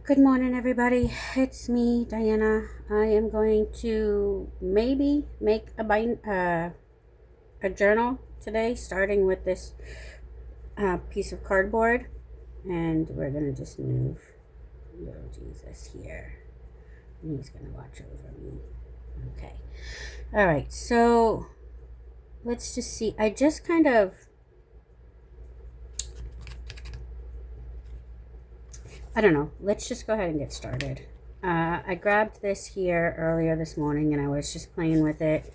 Good morning, everybody. It's me, Diana. I am going to maybe make a journal today, starting with this piece of cardboard, and we're gonna just move little Jesus here, and he's gonna watch over me. Okay. All right. So let's just see. I just kind of I don't know. Let's just go ahead and get started. I grabbed this here earlier this morning, and I was just playing with it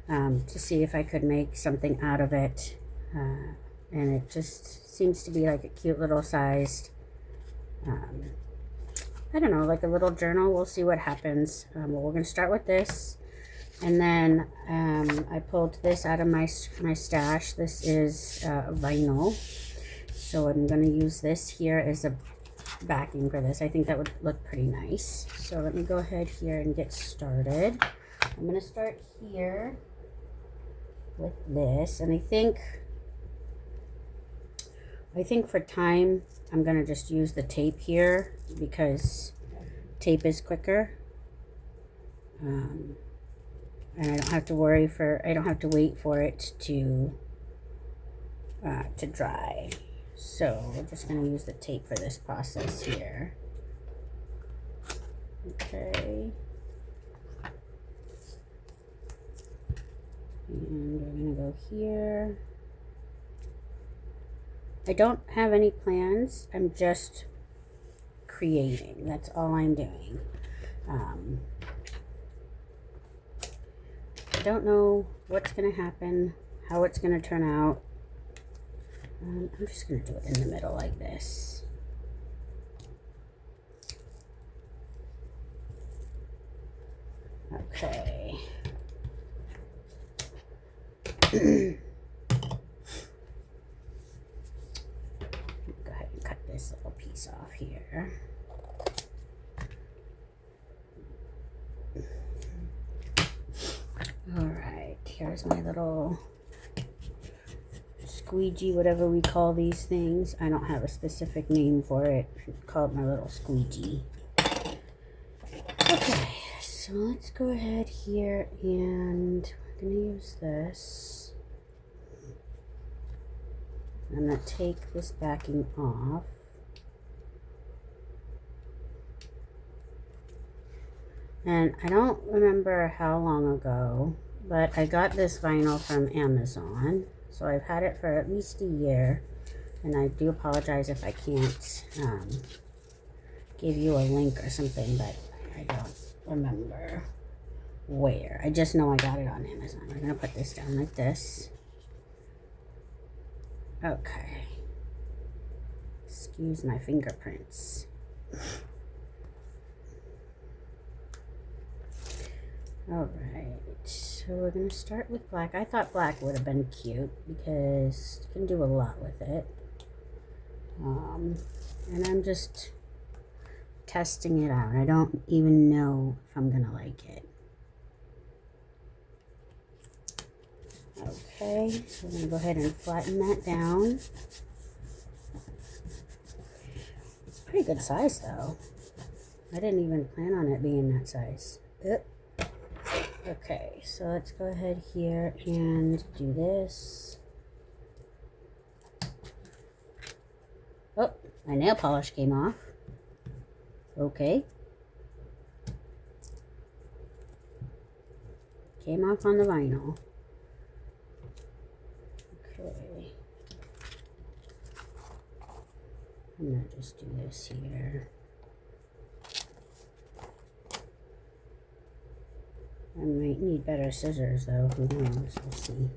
to see if I could make something out of it. And it just seems to be like a cute little sized, I don't know, like a little journal. We'll see what happens. But we're going to start with this. And then I pulled this out of my stash. This is vinyl. So I'm going to use this here as a backing for this. I think that would look pretty nice. So let me go ahead here and get started. I'm going to start here with this, and I think for time I'm going to just use the tape here because tape is quicker, and I don't have to wait for it to dry. So we're just going to use the tape for this process here. Okay. And we're going to go here. I don't have any plans. I'm just creating. That's all I'm doing. I don't know what's going to happen, how it's going to turn out. I'm just going to do it in the middle like this. Okay. Go ahead and cut this little piece off here. All right, here's my little squeegee, whatever we call these things. I don't have a specific name for it. I call it my little squeegee. Okay, so let's go ahead here, and we're going to use this. I'm going to take this backing off. And I don't remember how long ago, but I got this vinyl from Amazon. So I've had it for at least a year. And I do apologize if I can't give you a link or something, but I don't remember where. I just know I got it on Amazon. We're going to put this down like this. Okay. Excuse my fingerprints. Alright, so we're going to start with black. I thought black would have been cute because you can do a lot with it. And I'm just testing it out. I don't even know if I'm going to like it. Okay, so we're going to go ahead and flatten that down. It's a pretty good size though. I didn't even plan on it being that size. Okay, so let's go ahead here and do this. Oh, my nail polish came off. Okay. Came off on the vinyl. Okay. I'm going to just do this here. I might need better scissors though, who knows, we'll see.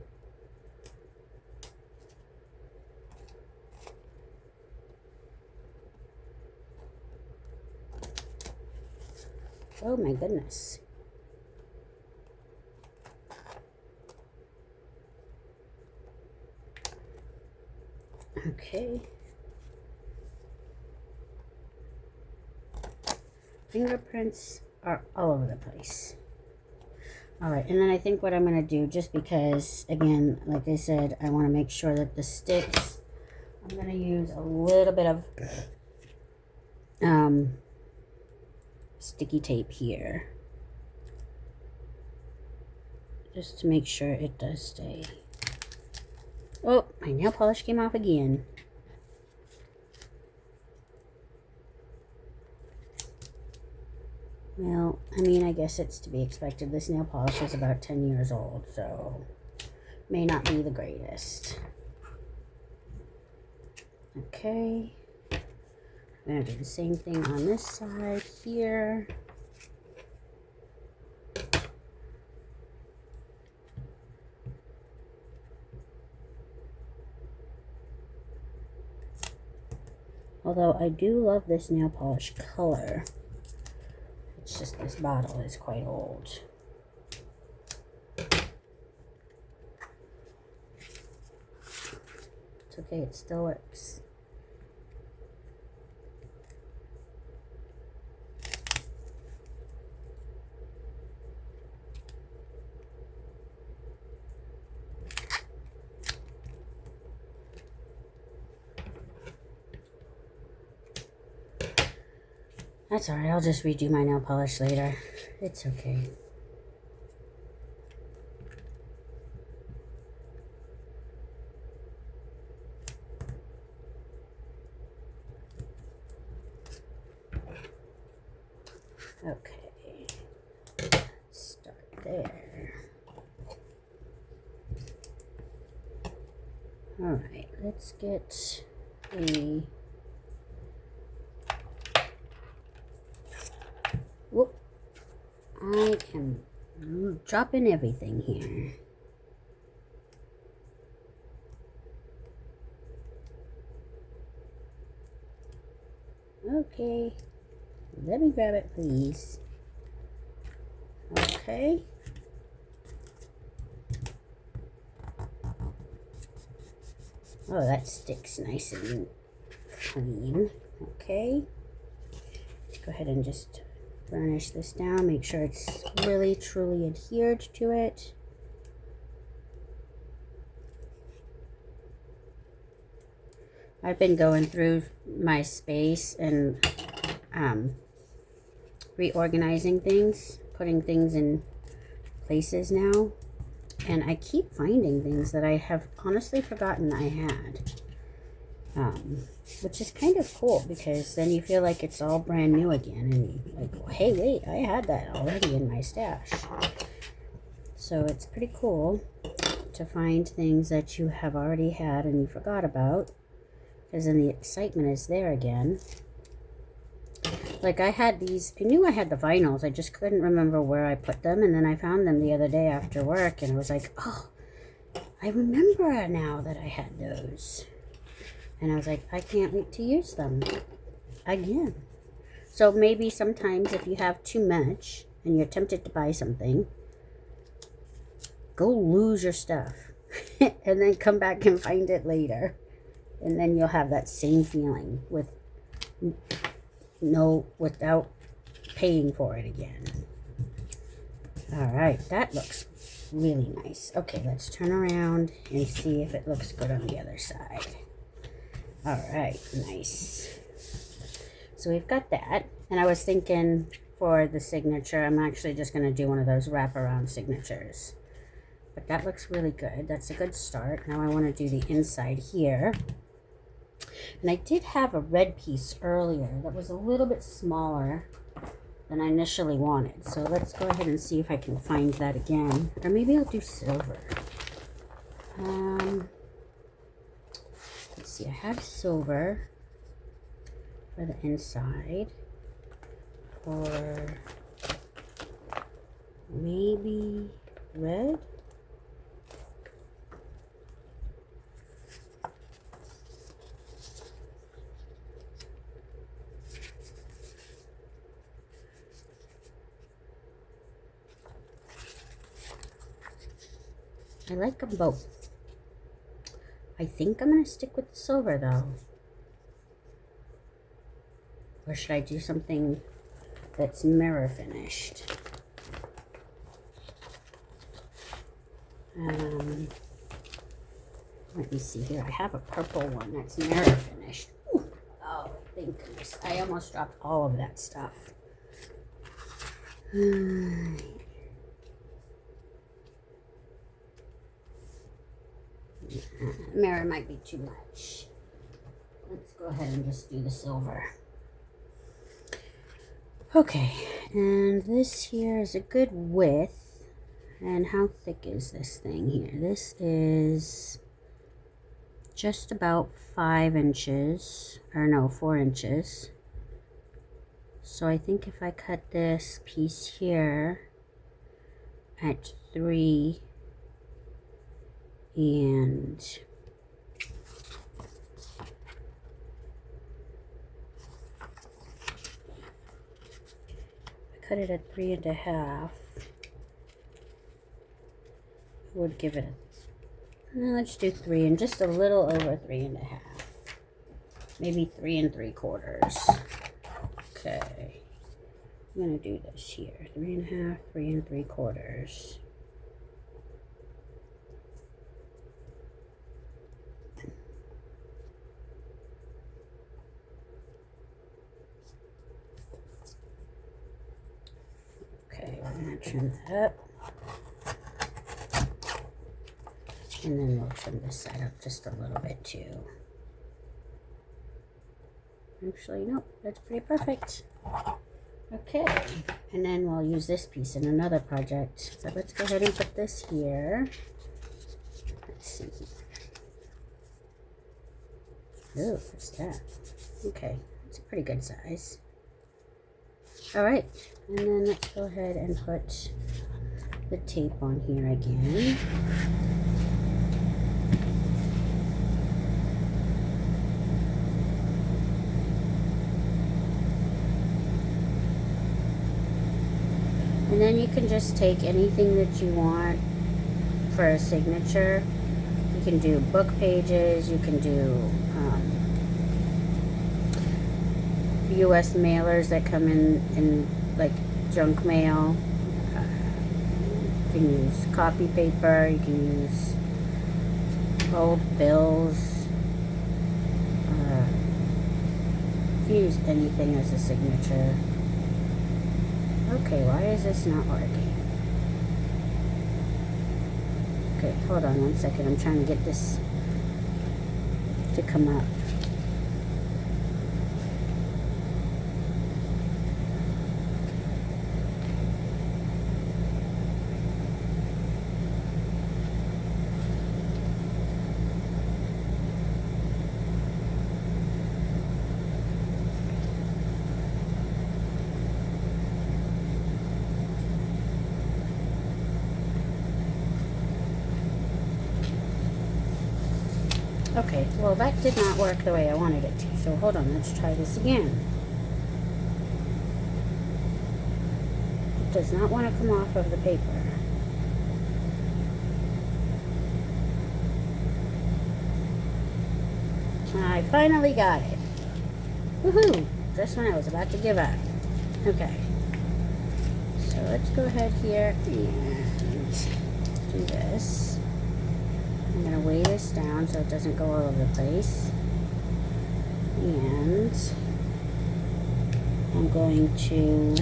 Oh my goodness. Okay. Fingerprints are all over the place. Alright, and then I think what I'm going to do, just because, again, like I said, I want to make sure that the sticks, I'm going to use a little bit of sticky tape here, just to make sure it does stay. Oh, my nail polish came off again. Well, I mean, I guess it's to be expected. This nail polish is about 10 years old, so may not be the greatest. Okay. I'm going to do the same thing on this side here. Although I do love this nail polish color. It's just this bottle is quite old. It's okay, it still works. That's alright, I'll just redo my nail polish later. It's okay. Okay, let's start there. Alright, let's get a... Whoop. I am dropping everything here. Okay. Let me grab it, please. Okay. Oh, that sticks nice and clean. Okay. Let's go ahead and just burnish this down. Make sure it's really, truly adhered to it. I've been going through my space and reorganizing things, putting things in places now, and I keep finding things that I have honestly forgotten I had, which is kind of cool, because then you feel like it's all brand new again, and you're like, well, hey, wait, I had that already in my stash. So it's pretty cool to find things that you have already had and you forgot about, because then the excitement is there again. Like I had these, I knew I had the vinyls, I just couldn't remember where I put them, and then I found them the other day after work, and I was like, oh, I remember now that I had those. And I was like, I can't wait to use them again. So maybe sometimes if you have too much and you're tempted to buy something, go lose your stuff and then come back and find it later. And then you'll have that same feeling without paying for it again. All right, that looks really nice. Okay, let's turn around and see if it looks good on the other side. All right, nice. So we've got that, and I was thinking for the signature, I'm actually just going to do one of those wraparound signatures. But that looks really good. That's a good start. Now I want to do the inside here. And I did have a red piece earlier that was a little bit smaller than I initially wanted. So let's go ahead and see if I can find that again. Or maybe I'll do silver. Let's see, I have silver for the inside. Or maybe red. I like them both. I think I'm going to stick with the silver though. Or should I do something that's mirror finished? Let me see here. I have a purple one that's mirror finished. Ooh. Oh, thank goodness. I almost dropped all of that stuff. Mirror might be too much. Let's go ahead and just do the silver. Okay, and this here is a good width. And how thick is this thing here? This is just about 5 inches, or no, 4 inches. So I think if I cut this piece here at 3 and cut it at 3.5, would give it let's do 3 and just a little over 3.5, maybe 3 3/4. Okay, I'm gonna do this here, 3.5, 3 3/4. Okay, we're gonna trim that up. And then we'll trim this side up just a little bit too. Actually, nope, that's pretty perfect. Okay, and then we'll use this piece in another project. So let's go ahead and put this here. Let's see. Oh, what's that? Okay, it's a pretty good size. All right, and then let's go ahead and put the tape on here again. And then you can just take anything that you want for a signature. You can do book pages, you can do US mailers that come in like junk mail. You can use copy paper, you can use old bills. You can use anything as a signature. Okay, why is this not working? Okay, hold on 1 second. I'm trying to get this to come up. Okay, well that did not work the way I wanted it to, so hold on, let's try this again. It does not want to come off of the paper. I finally got it. Woohoo! Just when I was about to give up. Okay. So let's go ahead here and do this. I'm going to weigh this down so it doesn't go all over the place. And I'm going to,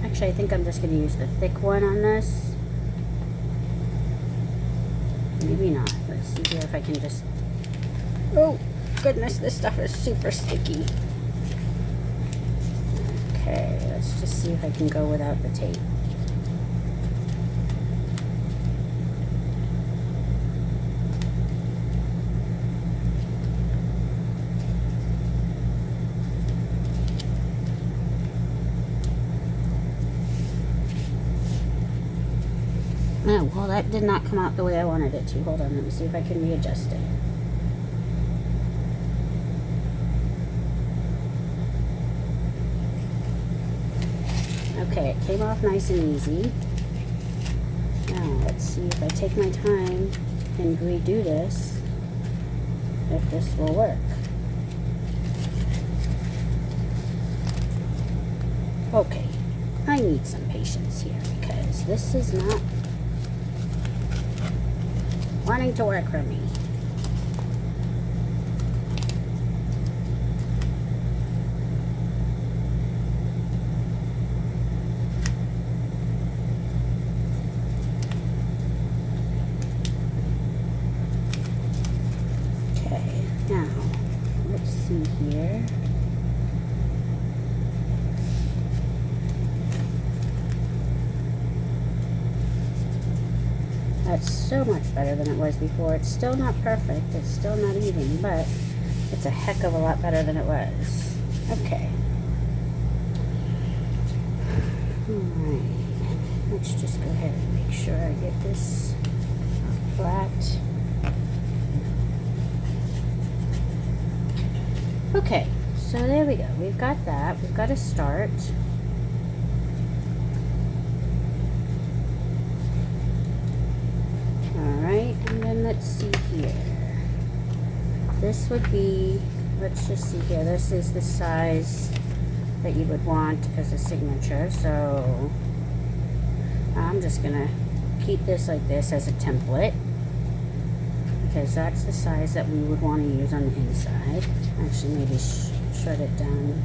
actually I think I'm just going to use the thick one on this. Maybe not. Let's see here if I can just, oh goodness, this stuff is super sticky. Okay, let's just see if I can go without the tape. Oh, well, that did not come out the way I wanted it to. Hold on, let me see if I can readjust it. Okay, it came off nice and easy. Now, let's see if I take my time and redo this, if this will work. Okay, I need some patience here because this is not wanting to work for me. That's so much better than it was before. It's still not perfect. It's still not even, but it's a heck of a lot better than it was. Okay. Alright. Let's just go ahead and make sure I get this flat. Okay, so there we go. We've got that. We've got a start. Alright, and then let's see here. This would be, let's just see here. This is the size that you would want as a signature. So I'm just going to keep this like this as a template, because that's the size that we would want to use on the inside. Actually, maybe shred it down,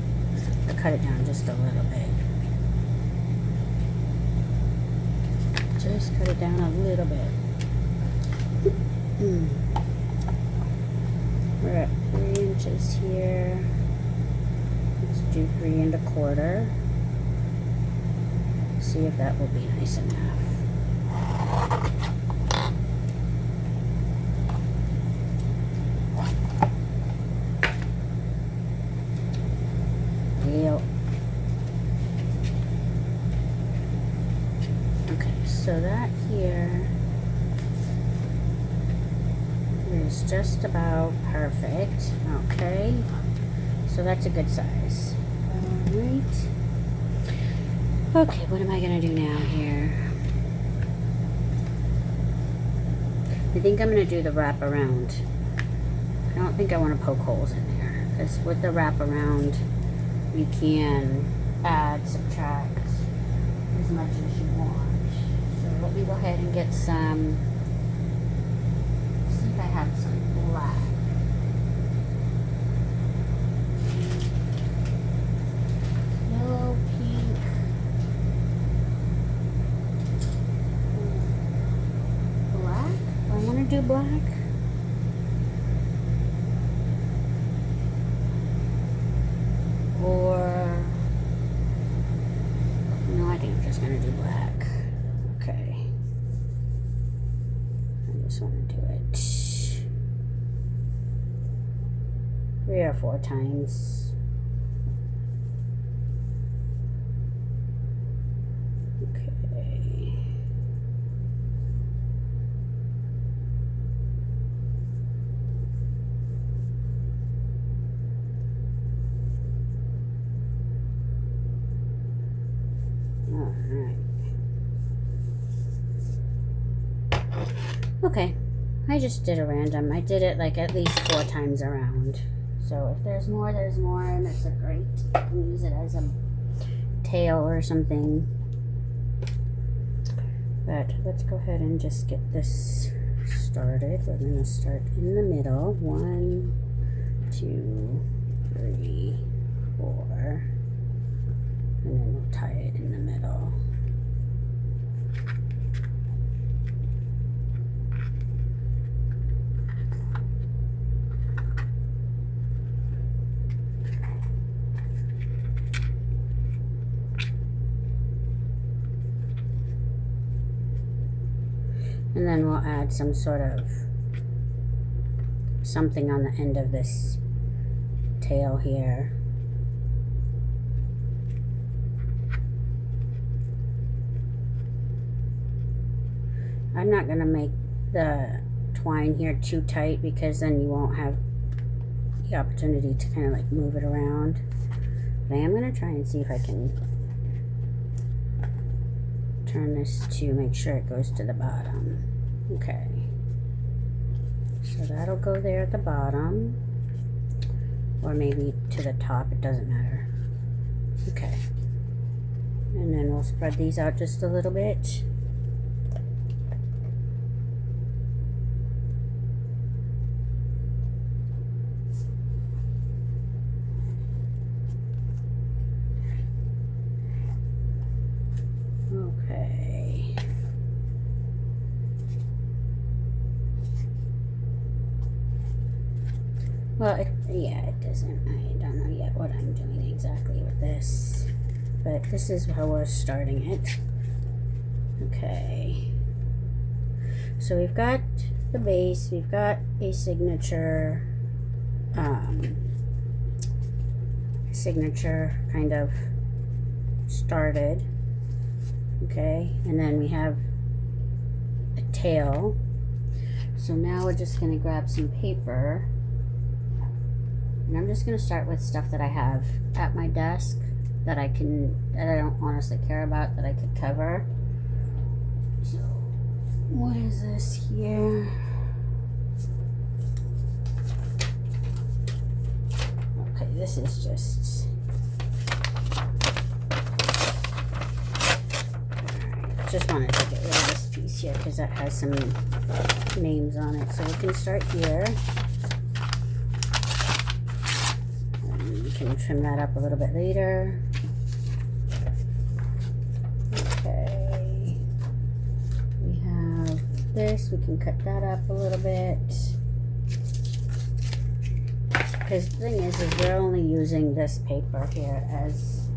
or cut it down just a little bit. Just cut it down a little bit. We're at 3 inches here. Let's do 3 1/4. See if that will be nice enough. Yep. Okay, so that here is just about perfect. Okay, so that's a good size. Alright. Okay, what am I gonna do now here? I think I'm gonna do the wraparound. I don't think I want to poke holes in there, because with the wraparound you can add, subtract as much as you want. So let me go ahead and get some, see if I have some black. Yellow, pink. Black? Do I want to do black? Or, no, I think I'm just going to do black. Okay. I just want to do it 3 or 4 times. Okay. Alright. Okay. I just did a random. I did it like at least 4 times around. So if there's more, there's more, and it's a great, you can use it as a tail or something. But let's go ahead and just get this started. We're going to start in the middle. 1, 2, 3, 4. And then we'll tie it in the middle. And then we'll add some sort of something on the end of this tail here. I'm not going to make the twine here too tight, because then you won't have the opportunity to kind of like move it around. But I am going to try and see if I can turn this to make sure it goes to the bottom. Okay. So that'll go there at the bottom. Or maybe to the top, it doesn't matter. Okay. And then we'll spread these out just a little bit. Okay. Well, yeah, it doesn't. I don't know yet what I'm doing exactly with this, but this is how we're starting it. Okay. So we've got the base, we've got a signature kind of started, okay, and then we have a tail. So now we're just going to grab some paper, and I'm just going to start with stuff that I have at my desk that I don't honestly care about, that I could cover. So what is this here? Okay, this is just, just wanted to get rid of this piece here because that has some names on it. So we can start here. And we can trim that up a little bit later. Okay. We have this. We can cut that up a little bit. Because the thing is we're only using this paper here as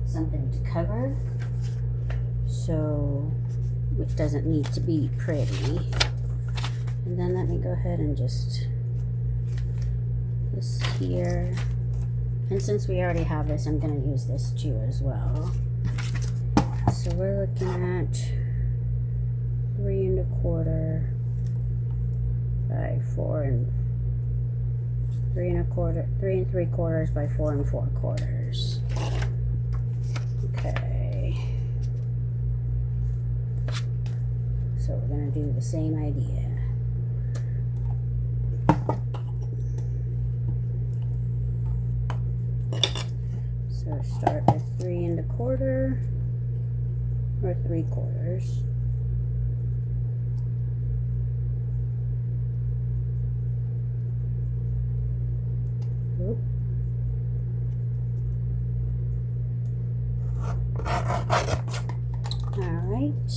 something to cover. So it doesn't need to be pretty. And then let me go ahead and just this here. And since we already have this, I'm going to use this too as well. So we're looking at 3 1/4 by 3 3/4 by 4 4/4. Okay. So we're going to do the same idea. So start with 3 1/4 or 3/4. Oop. All right.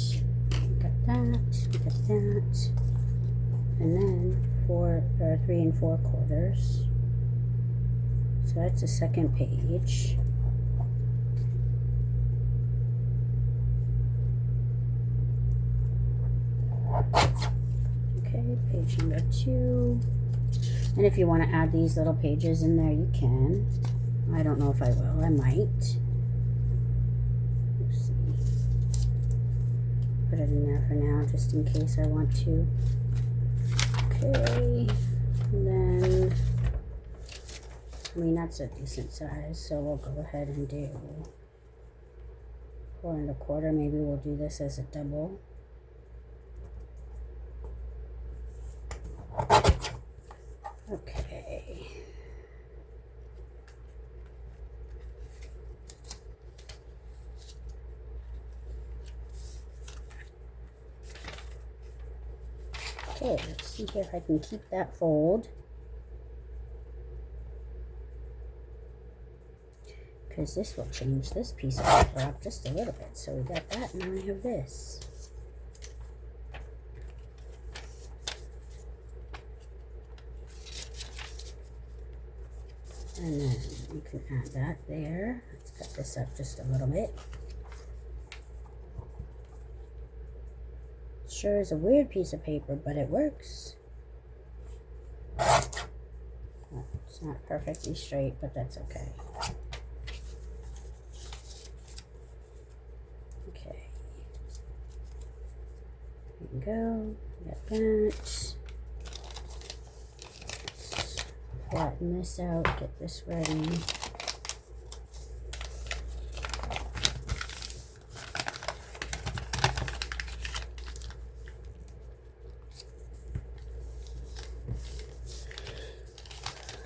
We got that, and then 3 4/4. So that's the second page. Okay, page number 2. And if you want to add these little pages in there, you can. I don't know if I will. I might. Let's see. Put it in there for now, just in case I want to. Okay. And then, I mean, that's a decent size, so we'll go ahead and do 4 1/4. Maybe we'll do this as a double. Okay. Okay, let's see if I can keep that fold. Because this will change this piece of paper up just a little bit. So we got that, and now we have this. And then you can add that there. Let's cut this up just a little bit. Sure is a weird piece of paper, but it works. Well, it's not perfectly straight, but that's okay. Okay. There you go. Got that. Flatten this out, get this ready.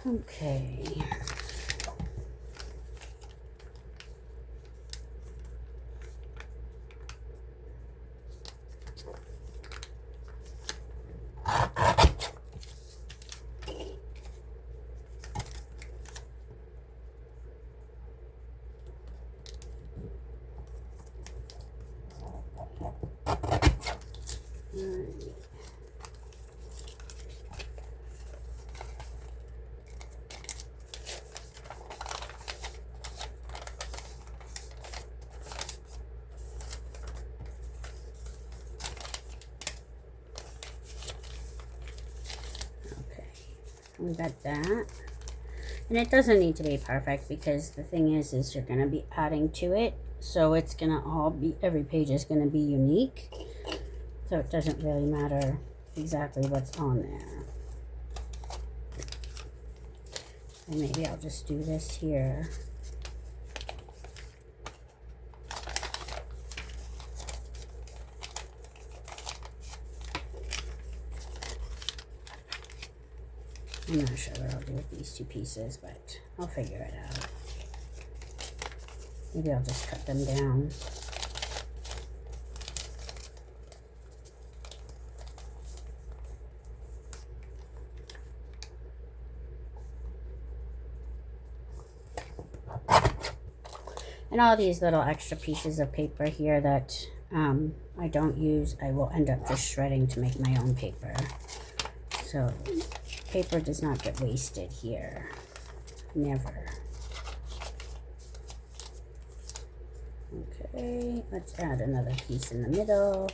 Okay. We got that. And it doesn't need to be perfect because the thing is you're going to be adding to it. So it's going to all be, every page is going to be unique. So it doesn't really matter exactly what's on there. And maybe I'll just do this here. I'm not sure what I'll do with these two pieces, but I'll figure it out. Maybe I'll just cut them down. And all these little extra pieces of paper here that I don't use, I will end up just shredding to make my own paper. So paper does not get wasted here. Never. Okay, let's add another piece in the middle.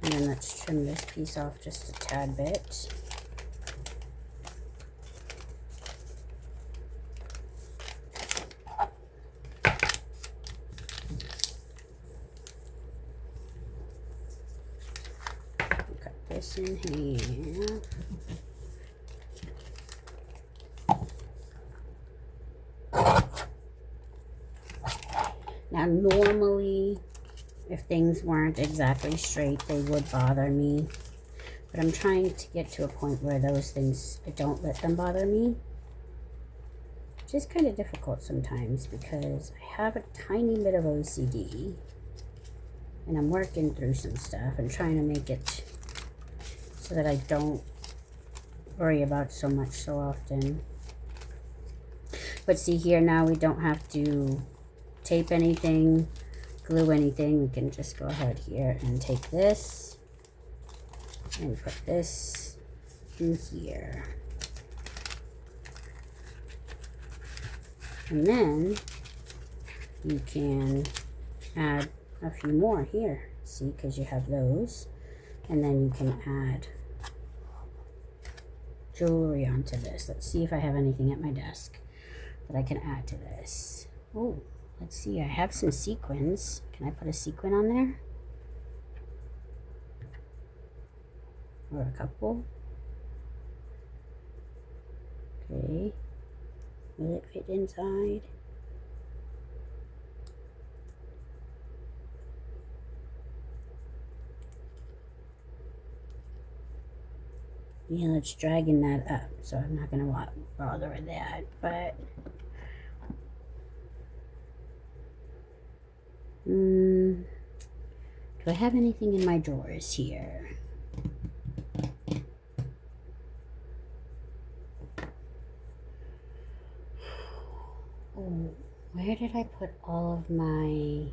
And then let's trim this piece off just a tad bit. Cut this in half. Now, normally, if things weren't exactly straight, they would bother me. But I'm trying to get to a point where those things, I don't let them bother me. Which is kind of difficult sometimes because I have a tiny bit of OCD. And I'm working through some stuff and trying to make it so that I don't worry about so much so often. But see here now, we don't have to tape anything, glue anything. We can just go ahead here and take this and put this in here. And then you can add a few more here. See, because you have those. And then you can add jewelry onto this. Let's see if I have anything at my desk that I can add to this. Oh, let's see. I have some sequins. Can I put a sequin on there? Or a couple? Okay. Will it fit inside? Yeah, it's dragging that up, so I'm not going to bother with that, but do I have anything in my drawers here? Oh, where did I put all of my...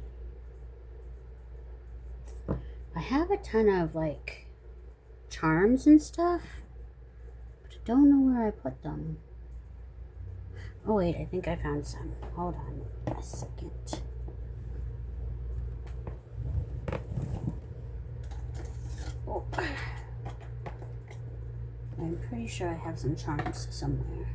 I have a ton of like charms and stuff. I don't know where I put them. Oh wait, I think I found some. Hold on a second. Oh. I'm pretty sure I have some charms somewhere.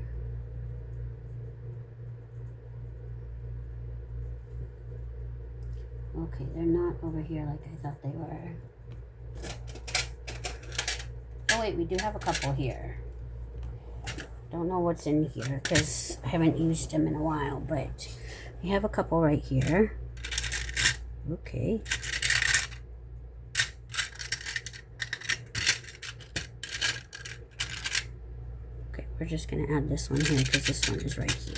Okay, they're not over here like I thought they were. Oh wait, we do have a couple here. Don't know what's in here because I haven't used them in a while, but we have a couple right here. Okay. Okay, we're just going to add this one here because this one is right here.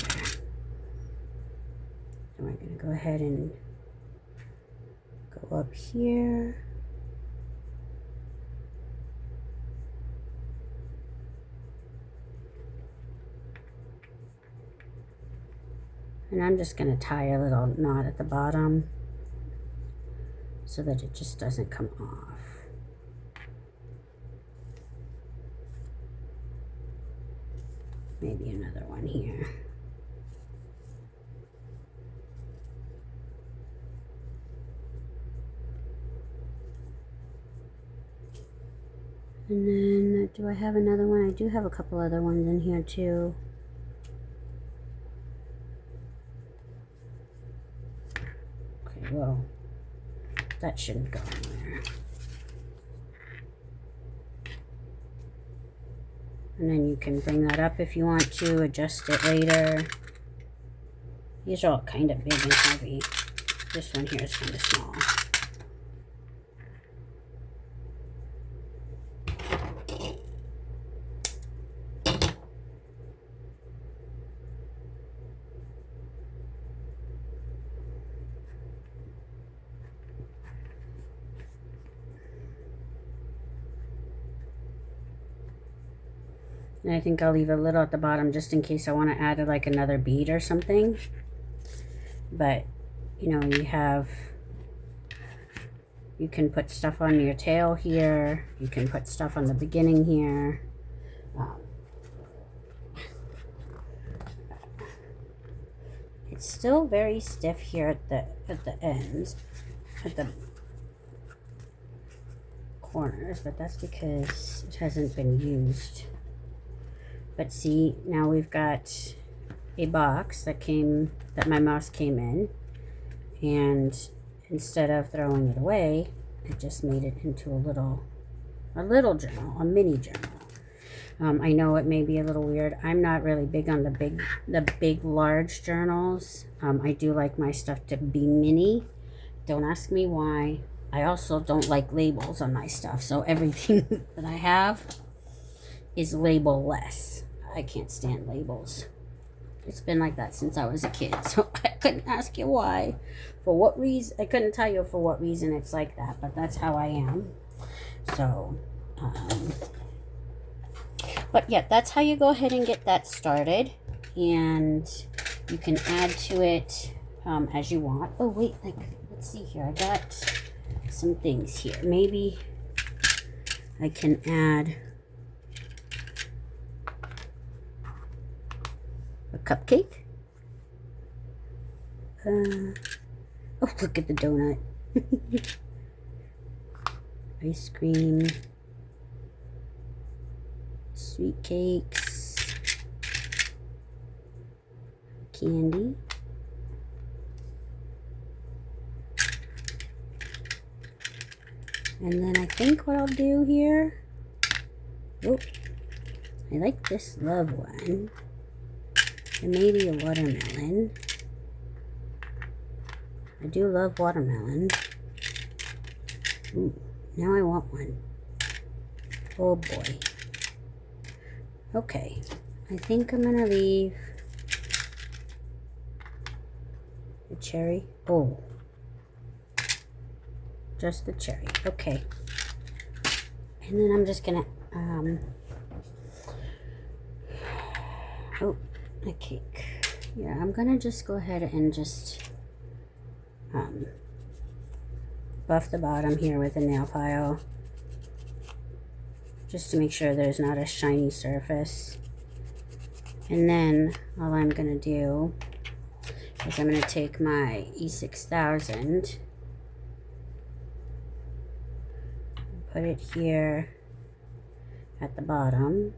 So we're going to go ahead and go up here. And I'm just going to tie a little knot at the bottom so that it just doesn't come off. Maybe another one here. do I have another one? I do have a couple other ones in here too. Okay, well, that shouldn't go anywhere. And then you can bring that up if you want to, adjust it later. These are all kind of big and heavy. This one here is kind of small. And I think I'll leave a little at the bottom just in case I want to add like another bead or something. But, you know, you can put stuff on your tail here. You can put stuff on the beginning here. It's still very stiff here at the ends, at the corners, but that's because it hasn't been used. But see, now we've got a box that my mouse came in, and instead of throwing it away, it just made it into a little journal, a mini journal. I know it may be a little weird. I'm not really big on the big large journals. I do like my stuff to be mini. Don't ask me why. I also don't like labels on my stuff, so everything that I have is label-less. I can't stand labels. It's been like that since I was a kid, so I couldn't ask you why. For what reason, I couldn't tell you for what reason it's like that, but that's how I am. So, but yeah, that's how you go ahead and get that started. And you can add to it as you want. Oh, wait, let's see here. I got some things here. Maybe I can add a cupcake. Oh, look at the donut. Ice cream. Sweet cakes. Candy. And then I think what I'll do here, oh, I like this love one. And maybe a watermelon. I do love watermelon. Ooh, now I want one. Oh boy. Okay, I think I'm gonna leave the cherry. Oh, just the cherry. Okay. And then I'm just gonna, oh, a cake. Yeah, I'm gonna just go ahead and just buff the bottom here with a nail file, just to make sure there's not a shiny surface. And then all I'm gonna do is I'm gonna take my E6000 and put it here at the bottom.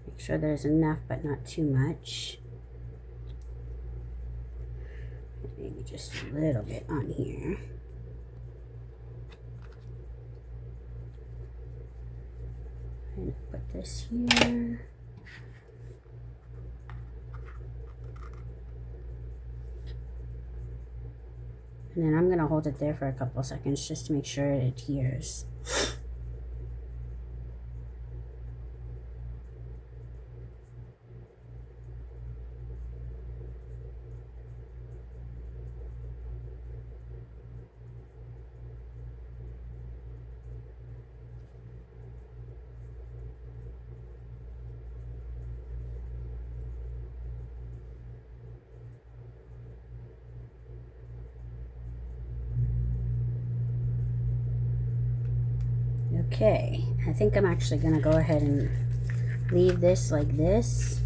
Make sure there's enough, but not too much. Maybe just a little bit on here. And put this here. And then I'm going to hold it there for a couple seconds just to make sure it adheres. Okay, I think I'm actually going to go ahead and leave this like this,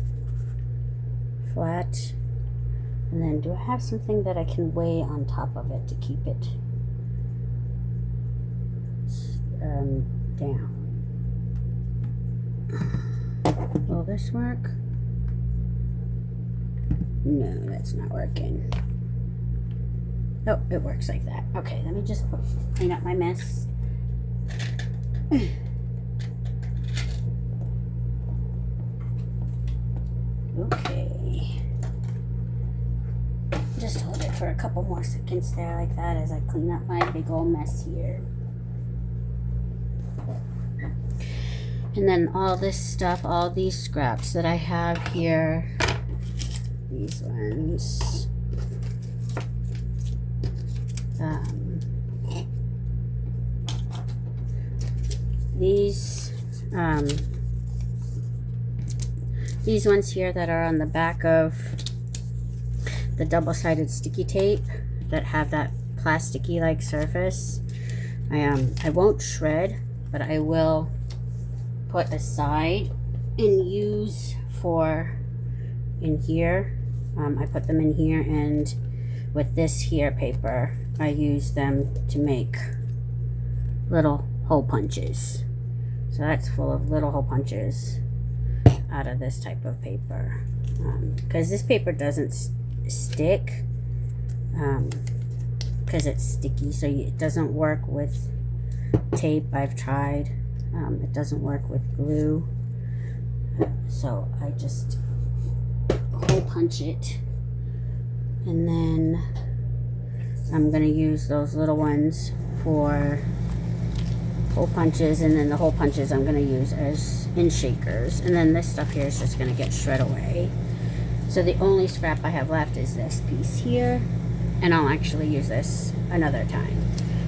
flat. And then do I have something that I can weigh on top of it to keep it? them down. Will this work? No, that's not working. Oh, it works like that. Okay, let me just clean up my mess. Okay. Just hold it for a couple more seconds there like that as I clean up my big old mess here. And then all this stuff, all these scraps that I have here, these ones, these ones here that are on the back of the double-sided sticky tape that have that plasticky like surface, I won't shred, but I will put aside and use for in here. I put them in here, and with this here paper I use them to make little hole punches. So that's full of little hole punches out of this type of paper, because this paper doesn't stick because it's sticky, so it doesn't work with tape. I've tried. It doesn't work with glue, so I just hole punch it, and then I'm gonna use those little ones for hole punches, and then the hole punches I'm gonna use as in shakers, and then this stuff here is just gonna get shred away. So the only scrap I have left is this piece here, and I'll actually use this another time.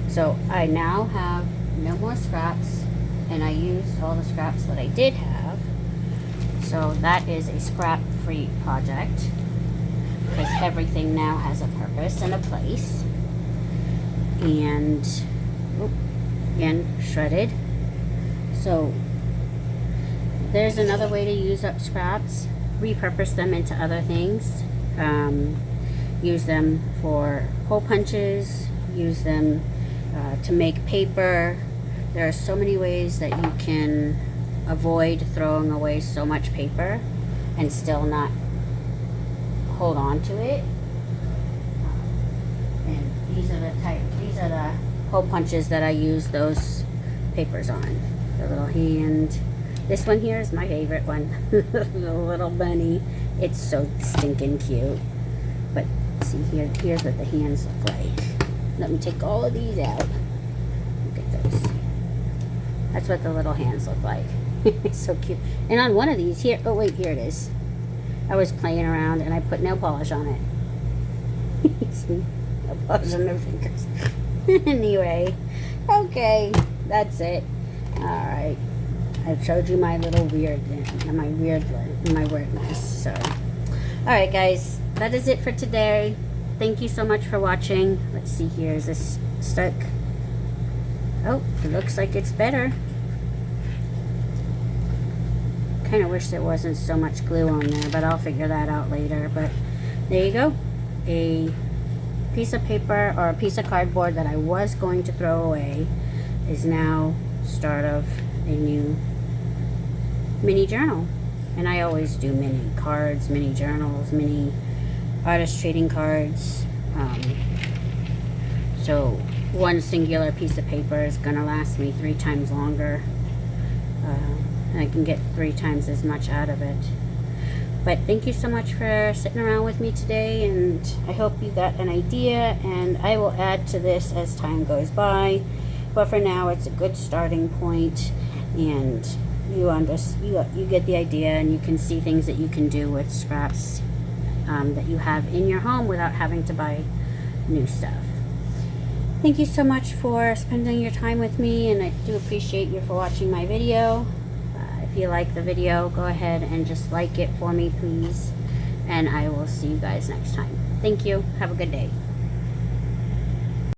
So I now have no more scraps, and I used all the scraps that I did have. So that is a scrap-free project, because everything now has a purpose and a place. And again, shredded. So there's another way to use up scraps. Repurpose them into other things. Use them for hole punches. Use them to make paper. There are so many ways that you can avoid throwing away so much paper and still not hold on to it. And these are the hole punches that I use those papers on. The little hand. This one here is my favorite one. The little bunny. It's so stinking cute. But see here, here's what the hands look like. Let me take all of these out. Look at those. That's what the little hands look like. So cute. And on one of these here, oh wait, here it is. I was playing around and I put nail polish on it. See? Nail polish on their fingers. Anyway, okay, that's it. Alright. I've showed you my little weirdness. So, alright guys, that is it for today. Thank you so much for watching. Let's see here, is this stuck? Oh, it looks like it's better. Kind of wish there wasn't so much glue on there, but I'll figure that out later. But there you go. A piece of paper or a piece of cardboard that I was going to throw away is now start of a new mini journal. And I always do mini cards, mini journals, mini artist trading cards. So one singular piece of paper is gonna last me 3 times longer, and I can get 3 times as much out of it. But thank you so much for sitting around with me today, and I hope you got an idea, and I will add to this as time goes by. But for now, it's a good starting point, and you get the idea, and you can see things that you can do with scraps that you have in your home without having to buy new stuff. Thank you so much for spending your time with me, and I do appreciate you for watching my video. If you like the video, go ahead and just like it for me, please. And I will see you guys next time. Thank you. Have a good day.